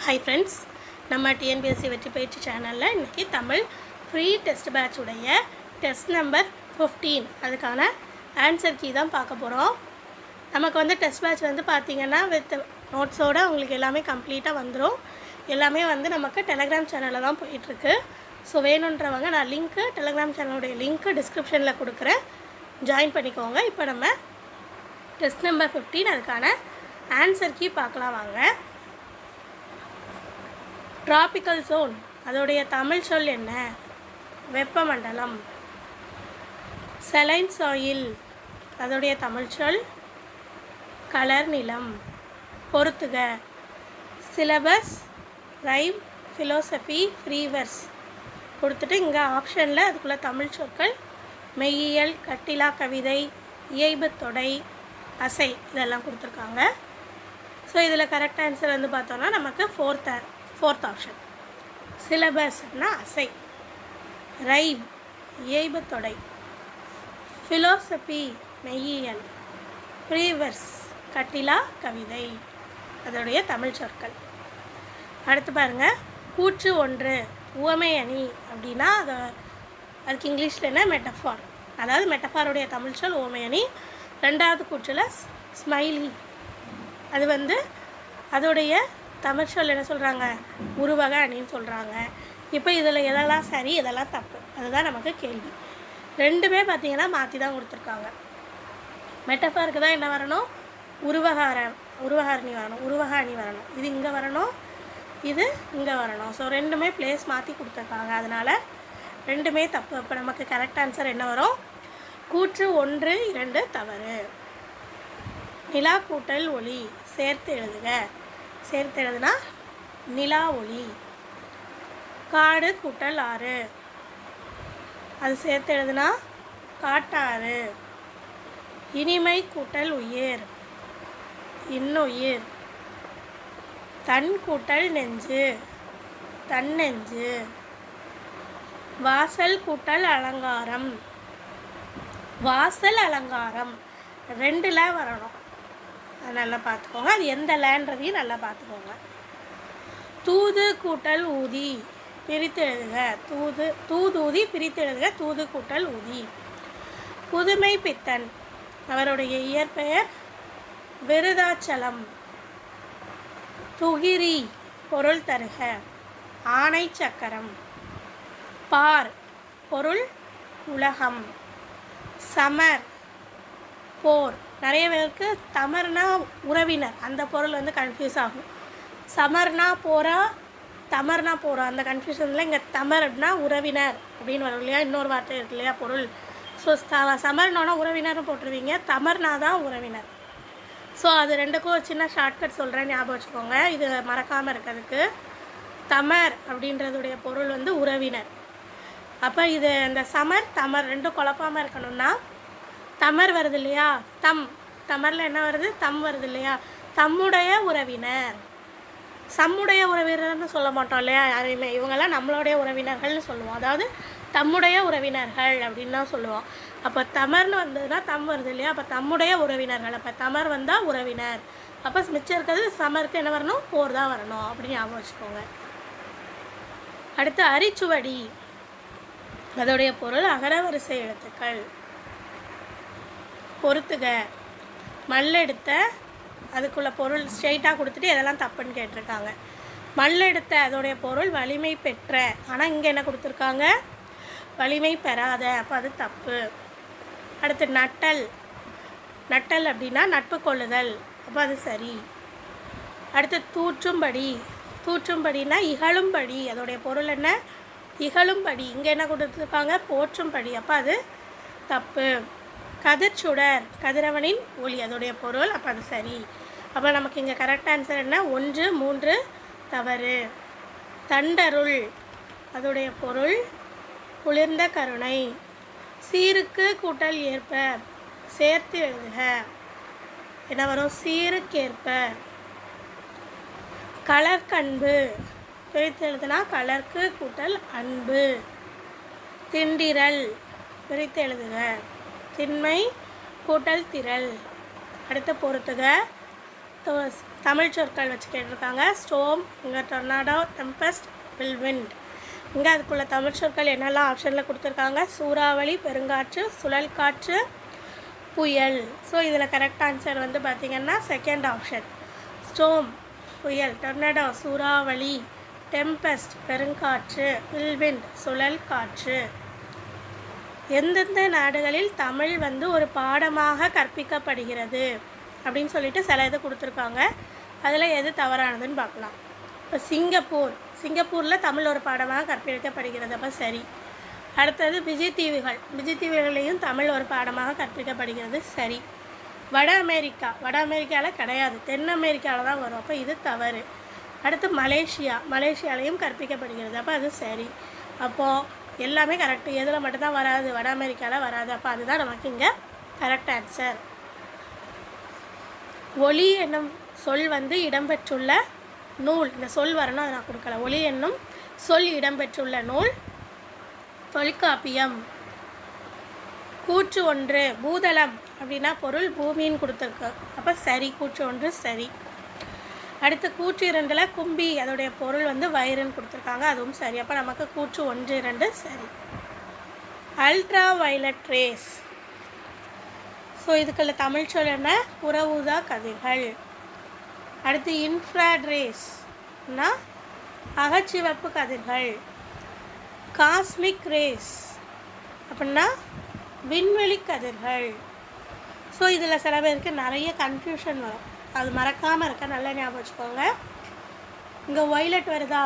Hi friends, நம்ம TNPSC வெற்றி பயிற்சி சேனலில் இன்றைக்கி தமிழ் ஃப்ரீ டெஸ்ட் பேட்ச் உடைய டெஸ்ட் நம்பர் 15 அதுக்கான ஆன்சர் கீ தான் பார்க்க போகிறோம். நமக்கு வந்து டெஸ்ட் பேட்ச் வந்து பார்த்திங்கன்னா வித் நோட்ஸோடு உங்களுக்கு எல்லாமே கம்ப்ளீட்டாக வந்துடும். எல்லாமே வந்து நமக்கு டெலகிராம் சேனலில் தான் போயிட்டுருக்கு. ஸோ வேணுன்றவங்க நான் டெலகிராம் சேனலுடைய லிங்க்கு டிஸ்கிரிப்ஷனில் கொடுக்குறேன், ஜாயின் பண்ணிக்கோங்க. இப்போ நம்ம டெஸ்ட் நம்பர் 15 அதுக்கான ஆன்சர் கீ பார்க்கலாம் வாங்க. டிராபிக்கல் ஜோன் அதோடைய தமிழ் சொல் என்ன? வெப்பமண்டலம். செலைன் சாயில் அதோடைய தமிழ் சொல் கலர் நிலம். பொறுத்துக. சிலபஸ், ரைம், ஃபிலோசஃபி, ஃப்ரீவர்ஸ் கொடுத்துட்டு இங்கே ஆப்ஷனில் அதுக்குள்ளே தமிழ் சொற்கள் மெய்யியல், கட்டிலா கவிதை, இயைபு தொடை, அசை இதெல்லாம் கொடுத்துருக்காங்க. ஸோ இதில் கரெக்ட் ஆன்சர் வந்து பார்த்தோன்னா நமக்கு ஃபோர்த் ஆப்ஷன். சிலபஸ்னா அசை, ரைம் இயைபு தொடை, ஃபிலோசஃபி மெய்யியல், ஃப்ரீவர்ஸ் கட்டிலா கவிதை அதோடைய தமிழ் சொற்கள். அடுத்து பாருங்கள், கூற்று ஒன்று உவமை அணி அப்படின்னா அதுக்கு இங்கிலீஷில் என்ன? மெட்டஃபார். அதாவது மெட்டஃபாருடைய தமிழ் சொல் உவமை அணி. ரெண்டாவது கூற்றில் ஸ்மைலி, அது வந்து அதோடைய தமிழ் சொல் என்ன சொல்கிறாங்க? உருவக அணின்னு சொல்கிறாங்க. இப்போ இதில் எதெல்லாம் சரி எதெல்லாம் தப்பு அதுதான் நமக்கு கேள்வி. ரெண்டுமே பார்த்திங்கன்னா மாற்றி தான் கொடுத்துருக்காங்க. மெட்டஃபாருக்கு தான் என்ன வரணும்? உருவக அணி வரணும். இது இங்கே வரணும், இது இங்கே வரணும். ஸோ ரெண்டுமே பிளேஸ் மாற்றி கொடுத்துருக்காங்க, அதனால் ரெண்டுமே தப்பு. இப்போ நமக்கு கரெக்ட் ஆன்சர் என்ன வரும்? கூற்று 1, 2 தவறு. நிலா கூட்டல் ஒளி சேர்த்து எழுதுக. சேர்த்து எழுதுனா நிலா ஒளி. காடு கூட்டல் ஆறு அது சேர்த்து எழுதுனா காட்டாறு. இனிமை கூட்டல் உயிர் இன்னுயிர். தன் கூட்டல் நெஞ்சு தன்னெஞ்சு. வாசல் கூட்டல் அலங்காரம் வாசல் அலங்காரம். 2 வரணும், அது நல்லா பார்த்துக்கோங்க. அது எந்த லேன்றதையும் நல்லா பார்த்துக்கோங்க. தூது கூட்டல் ஊதி பிரித்து எழுதுக. தூதூதி பிரித்து எழுதுக. தூது கூட்டல் ஊதி. புதுமை பித்தன் அவருடைய இயற்பெயர் விருதாச்சலம். துகிரி பொருள் தருக. ஆணை சக்கரம். பார் பொருள் உலகம். சமர் போர். நிறைய பேருக்கு தமர்னா உறவினர் அந்த பொருள் வந்து கன்ஃபியூஸ் ஆகும். சமர்னா போரா, தமர்னா போரா, அந்த கன்ஃபியூஷனில் இங்கே தமர்னா உறவினர் அப்படின்னு வரும் இல்லையா? இன்னொரு வார்த்தை இருக்கு இல்லையா பொருள். ஸோ சமர்னோன்னா உறவினர்னு போட்டுருவீங்க, தமர்னா தான் உறவினர். ஸோ அது ரெண்டுக்கும் ஒரு சின்ன ஷார்ட்கட் சொல்கிறேன், ஞாபகம் வச்சுக்கோங்க. இது மறக்காமல் இருக்கிறதுக்கு. தமர் அப்படின்றதுடைய பொருள் வந்து உறவினர். அப்போ இது இந்த சமர் தமர் ரெண்டும் குழப்பாமல் இருக்கணும்னா தமர் வருது இல்லையா? தமரில் என்ன வருது? தம் வருது இல்லையா? தம்முடைய உறவினர். சம்முடைய உறவினர்னு சொல்ல மாட்டோம் இல்லையா யாரையுமே. இவங்கெல்லாம் நம்மளுடைய உறவினர்கள்னு சொல்லுவோம். அதாவது தம்முடைய உறவினர்கள் அப்படின்னு தான் சொல்லுவோம். அப்போ தமர்னு வந்ததுன்னா தம் வருது இல்லையா? அப்போ தம்முடைய உறவினர்கள். அப்போ தமர் வந்தால் உறவினர். அப்போ மிச்சம் இருக்கிறது சமருக்கு என்ன வரணும்? போர் தான் வரணும் அப்படின்னு ஞாபகம் வச்சுக்கோங்க. அடுத்து அரிச்சுவடி அதோடைய பொருள் அகரவரிசை எழுத்துக்கள். பொறுத்துக. மல்லெடுத்த அதுக்குள்ள பொருள் ஸ்ட்ரெயிட்டாக கொடுத்துட்டு எதெல்லாம் தப்புன்னு கேட்டிருக்காங்க. மல்லெடுத்த அதோடைய பொருள் வலிமை பெற்ற. ஆனால் இங்கே என்ன கொடுத்துருக்காங்க? வலிமை பெறாத. அப்போ அது தப்பு. அடுத்து நட்டல் அப்படின்னா நட்பு கொள்ளுதல். அப்போ அது சரி. அடுத்து தூற்றும்படினா இகழும்படி. அதோடைய பொருள் என்ன? இகழும்படி. இங்கே என்ன கொடுத்துருக்காங்க? போற்றும்படி. அப்போ அது தப்பு. கதிர்ச்சுடர் கதிரவனின் ஒளி அதோடைய பொருள். அப்போ அது சரி. அப்போ நமக்கு இங்கே கரெக்ட் ஆன்சர் என்ன? 1, 3 தவறு. தண்டருள் அதோடைய பொருள் குளிர்ந்த கருணை. சீருக்கு கூட்டல் ஏற்ப சேர்த்து எழுதுக. என்ன வரும்? சீருக்கேற்ப. கலர்கண்பு பிரித்து எழுதுனா கலர்க்கு கூட்டல் அன்பு. திண்டிரல் பிரித்து எழுதுக. திண்மை கூட்டல் திரள். அடுத்து பொறுத்துக. தமிழ் சொற்கள் வச்சு கேட்டிருக்காங்க. ஸ்டோம், இங்கே டொர்னாடோ, டெம்பஸ்ட், வில்விண்ட். இங்கே அதுக்குள்ள தமிழ் சொற்கள் என்னெல்லாம் ஆப்ஷனில் கொடுத்துருக்காங்க? சூறாவளி, பெருங்காற்று, சுழல் காற்று, புயல். ஸோ இதில் கரெக்ட் ஆன்சர் வந்து பார்த்திங்கன்னா செகண்ட் ஆப்ஷன், ஸ்டோம் புயல், டொர்னாடோ சூறாவளி, டெம்பஸ்ட் பெருங்காற்று, வில்விண்ட் சுழல் காற்று. எந்தெந்த நாடுகளில் தமிழ் வந்து ஒரு பாடமாக கற்பிக்கப்படுகிறது அப்படின்னு சொல்லிட்டு சில இது கொடுத்துருக்காங்க. அதில் எது தவறானதுன்னு பார்க்கலாம். இப்போ சிங்கப்பூரில் தமிழ் ஒரு பாடமாக கற்பிக்கப்படுகிறது, அப்போ சரி. அடுத்தது விஜய் தீவுகளையும் தமிழ் ஒரு பாடமாக கற்பிக்கப்படுகிறது, சரி. வட அமெரிக்காவில் கிடையாது, தென் அமெரிக்காவில் தான் வரும், அப்போ இது தவறு. அடுத்து மலேசியாலையும் கற்பிக்கப்படுகிறது, அப்போ அது சரி. அப்போது எல்லாமே கரெக்டு. எதில் மட்டும்தான் வராது? வட அமெரிக்காவில் வராது, அப்போ அதுதான் நமக்கு இங்கே கரெக்ட் ஆன்சர். ஒளி என்னும் சொல் வந்து இடம்பெற்றுள்ள நூல், இந்த சொல் வரணும், அதை நான் கொடுக்கல. ஒளி என்னும் சொல் இடம்பெற்றுள்ள நூல் தொல்காப்பியம். கூற்று 1 பூதளம் அப்படின்னா பொருள் பூமின்னு கொடுத்துருக்கு, அப்போ சரி, கூற்று 1 சரி. அடுத்து கூற்று 2ல் கும்பி அதோடைய பொருள் வந்து வயிறுன்னு கொடுத்துருக்காங்க, அதுவும் சரி, அப்போ நமக்கு கூற்று 1, 2 சரி. அல்ட்ரா வயலட் ரேஸ், ஸோ இதுக்குள்ள தமிழ் சொல் என்ன? புற ஊதா கதிர்கள். அடுத்து இன்ஃப்ராட் ரேஸ்னா அகச்சிவப்பு கதிர்கள். காஸ்மிக் ரேஸ் அப்படின்னா விண்வெளி கதிர்கள். ஸோ இதில் சில பேருக்கு நிறைய கன்ஃபியூஷன் வரும், அது மறக்காமல் இருக்க நல்லா ஞாபகம் வச்சுக்கோங்க. இங்கே ஒய்லெட் வருதா?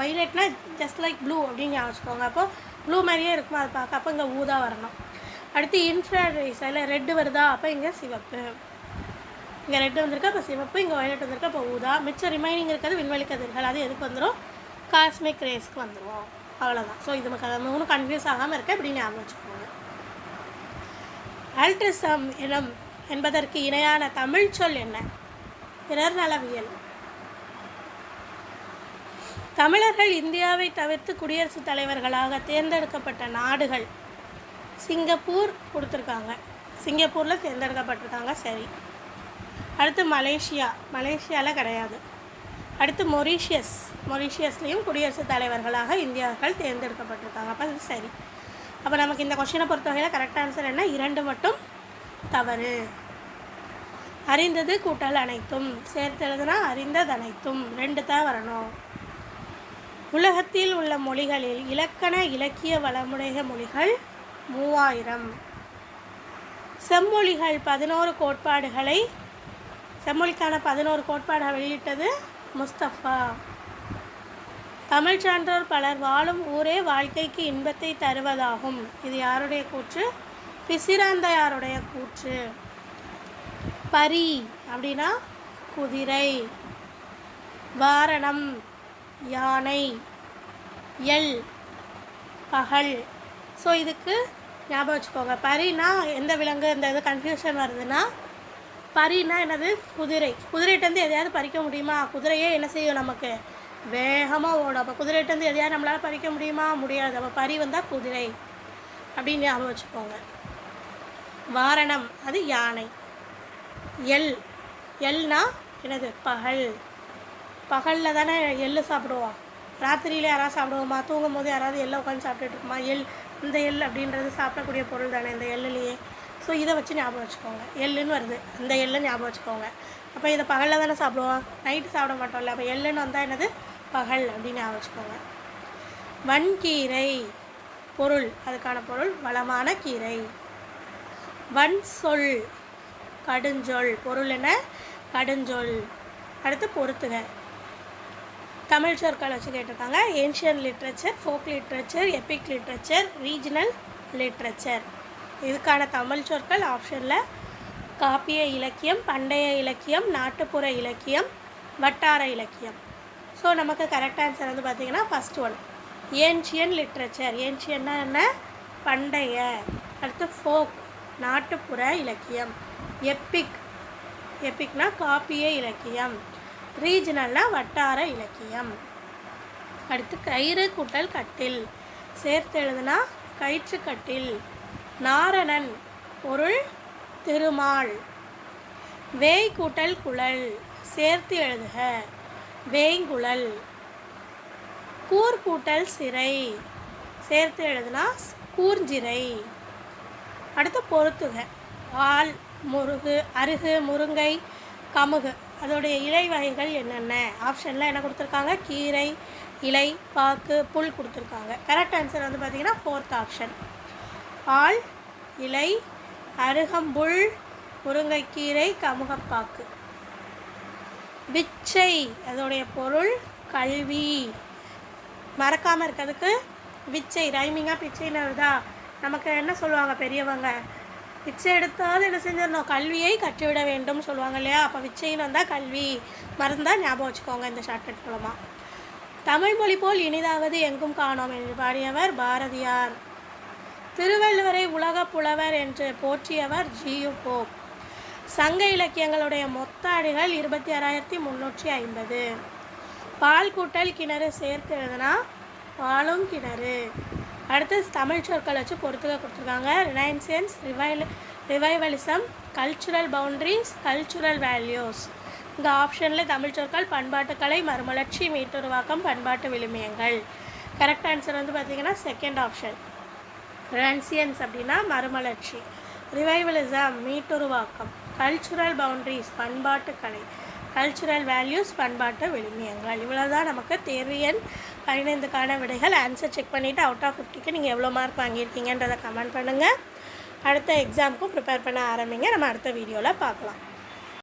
ஒய்லெட்னா ஜஸ்ட் லைக் ப்ளூ அப்படின்னு ஞாபகம் வச்சுக்கோங்க. அப்போது ப்ளூ மாதிரியே இருக்குமா அது பார்க்க, அப்போ இங்கே ஊதா வரணும். அடுத்து இன்ஃப்ராட் ரேஸ், அதில் ரெட்டு வருதா? அப்போ இங்கே சிவப்பு. இங்கே ரெட்டு வந்திருக்கு, அப்போ சிவப்பு. இங்கே ஒய்லெட் வந்திருக்கு, அப்போ ஊதா. மிச்சம் ரிமைனிங் இருக்கிறது விண்வெளி கதிர்கள், அது எதுக்கு வந்துடும்? காஸ்மிக் ரேஸ்க்கு வந்துடும். அவ்வளோதான். ஸோ இது மூணு கன்ஃபியூஸ் ஆகாமல் இருக்க இப்படி ஞாபகம் வச்சுக்கோங்க. ஆல்ட்ரிசம் என்பதற்கு இணையான தமிழ் சொல் என்ன? பிறர் நலவியல். தமிழர்கள் இந்தியாவை தவிர்த்து குடியரசுத் தலைவர்களாக தேர்ந்தெடுக்கப்பட்ட நாடுகள். சிங்கப்பூர் கொடுத்துருக்காங்க, சிங்கப்பூரில் தேர்ந்தெடுக்கப்பட்டிருக்காங்க, சரி. அடுத்து மலேசியாவில் கிடையாது. அடுத்து மொரீஷியஸ்லேயும் குடியரசுத் தலைவர்களாக இந்தியர்கள் தேர்ந்தெடுக்கப்பட்டிருக்காங்க, அப்போ அது சரி. அப்போ நமக்கு இந்த கொஸ்டினை பொறுத்தவரையில் கரெக்ட் ஆன்சர் என்ன? 2 மட்டும் தவறு. அறிந்தது கூட்டல் அனைத்தும் சேர்த்து எழுதுனா அறிந்தது அனைத்தும் 2 தான் வரணும். உலகத்தில் உள்ள மொழிகளில் இலக்கண இலக்கிய வளமுடைய மொழிகள் 3000. செம்மொழிகள் 11 கோட்பாடுகளை, செம்மொழிக்கான 11 கோட்பாடுகளை வெளியிட்டது முஸ்தஃபா. தமிழ் சான்றோர் பலர் வாழும் ஊரே வாழ்க்கைக்கு இன்பத்தை தருவதாகும், இது யாருடைய கூற்று? பிசிராந்தையாருடைய கூற்று. பரி அப்படின்னா குதிரை, வாரணம் யானை, எல் பகல். ஸோ இதுக்கு ஞாபகம் வச்சுக்கோங்க. பரினா எந்த விலங்கு? இந்த இது கன்ஃபியூஷன் வருதுன்னா, பரினா என்னது? குதிரைகிட்டேருந்து எதையாவது பறிக்க முடியுமா? குதிரையே என்ன செய்யும்? நமக்கு வேகமாக ஓடும். அப்போ குதிரைகிட்டேருந்து எதையாவது நம்மளால் பறிக்க முடியுமா? முடியாது. அப்போ பரி வந்தால் குதிரை அப்படின்னு ஞாபகம் வச்சுக்கோங்க. வாரணம் அது யானை. எல்னா என்னது? பகலில் தானே எள்ளு சாப்பிடுவோம். ராத்திரியில் யாராவது சாப்பிடுவோமா? தூங்கும் போது யாராவது எள்ளை உட்காந்து சாப்பிட்டுட்டு இருக்குமா? இந்த எள் அப்படின்றது சாப்பிடக்கூடிய பொருள் தானே இந்த எள்ளுலேயே. ஸோ இதை வச்சு ஞாபகம் வச்சுக்கோங்க. எள்ளுன்னு வருது, அந்த எள்ளு ஞாபகம் வச்சுக்கோங்க. அப்போ இதை பகலில் தானே சாப்பிடுவோம், நைட்டு சாப்பிட மாட்டோம்ல. அப்போ எள்ளுன்னு வந்தால் என்னது? பகல் அப்படின்னு ஞாபகம் வச்சுக்கோங்க. வன்கீரை பொருள், அதுக்கான பொருள் வளமான கீரை. வன் சொல் கடுஞ்சொல், பொருள் என்ன? கடுஞ்சொல். அடுத்து பொறுத்துக. தமிழ் சொற்கள் வச்சு கேட்டிருக்காங்க. Ancient literature, folk literature, Epic literature, regional literature. இதுக்கான தமிழ் சொற்கள் ஆப்ஷனில் காப்பிய இலக்கியம், பண்டைய இலக்கியம், நாட்டுப்புற இலக்கியம், வட்டார இலக்கியம். ஸோ நமக்கு கரெக்ட் ஆன்சர் வந்து பார்த்திங்கன்னா ஃபஸ்ட் ஒன் ஏன்ஷியன் லிட்ரேச்சர். ஏன்ஷியன்னா என்ன? பண்டைய. அடுத்து ஃபோக் நாட்டுப்புற இலக்கியம். எப்பிக்னா காப்பிய இலக்கியம். ரீஜனல்னா வட்டார இலக்கியம். அடுத்து கயிறு கூட்டல் கட்டில் சேர்த்து எழுதுனா கயிற்றுக்கட்டில். நாரணன் பொருள் திருமால். வேய் கூட்டல் குழல் சேர்த்து எழுதுக. வேங்குழல். கூர் கூட்டல் சிறை, சேர்த்து எழுதுனா கூர்ஞ்சிறை. அடுத்து பொறுத்துக. ஆல், முருகு, அருகு, முருங்கை, கமுகு அதோடைய இலை வகைகள் என்னென்ன? ஆப்ஷனில் என்ன கொடுத்துருக்காங்க? கீரை, இலை, பாக்கு, புல் கொடுத்துருக்காங்க. கரெக்ட் ஆன்சர் வந்து பார்த்திங்கன்னா 4th ஆப்ஷன். ஆல், இலை, அருகம்புல், முருங்கைக்கீரை, கமுகப்பாக்கு. விச்சை அதோடைய பொருள் கல்வி. மறக்காமல் இருக்கிறதுக்கு விச்சை ரைமிங்காக பிச்சைன்னு வருதா? நமக்கு என்ன சொல்லுவாங்க பெரியவங்க? பிச்சை எடுத்தாலும் என்ன செஞ்சிடணும்? கல்வியை கற்றுவிட வேண்டும் சொல்லுவாங்க இல்லையா? அப்போ விச்சைன்னு வந்தால் கல்வி மறந்தால் ஞாபகம் வச்சுக்கோங்க இந்த ஷார்ட்கட் மூலமாக. தமிழ் மொழி போல் இனிதாவது எங்கும் காணோம் என்று பாடியவர் பாரதியார். திருவள்ளுவரை உலக புலவர் என்று போற்றியவர் ஜி.யு. போப். சங்க இலக்கியங்களுடைய மொத்த அடிகள் 26,350. பால் கூட்டல் கிணறு சேர்த்து எழுதுனா பாலும் கிணறு. அடுத்து தமிழ் சொற்கள் வச்சு பொறுத்துக்க கொடுத்துருக்காங்க. Renaissance, revivalism, cultural boundaries, cultural values. இந்த ஆப்ஷனில் தமிழ் சொற்கள் பண்பாட்டுக்கலை, மறுமலர்ச்சி, மீட்டுருவாக்கம், பண்பாட்டு விழுமியங்கள். கரெக்ட் ஆன்சர் வந்து பார்த்திங்கன்னா 2nd ஆப்ஷன். ரெனன்சியன்ஸ் அப்படின்னா மறுமலர்ச்சி, ரிவைவலிசம் மீட்டுருவாக்கம், கல்ச்சுரல் பவுண்ட்ரிஸ் பண்பாட்டுக்கலை, கல்ச்சுரல் வேல்யூஸ் பண்பாட்டு விழுமியங்கள். இவ்வளோ தான் நமக்கு தேர்வு எண் 15க்கான விடைகள். ஆன்சர் செக் பண்ணிவிட்டு அவுட் ஆஃப் 50க்கு நீங்கள் எவ்வளோ மார்க் வாங்கியிருக்கீங்கன்றதை கமெண்ட் பண்ணுங்கள். அடுத்த எக்ஸாமுக்கும் ப்ரிப்பேர் பண்ண ஆரம்பிங்க. நம்ம அடுத்த வீடியோவில் பார்க்கலாம்.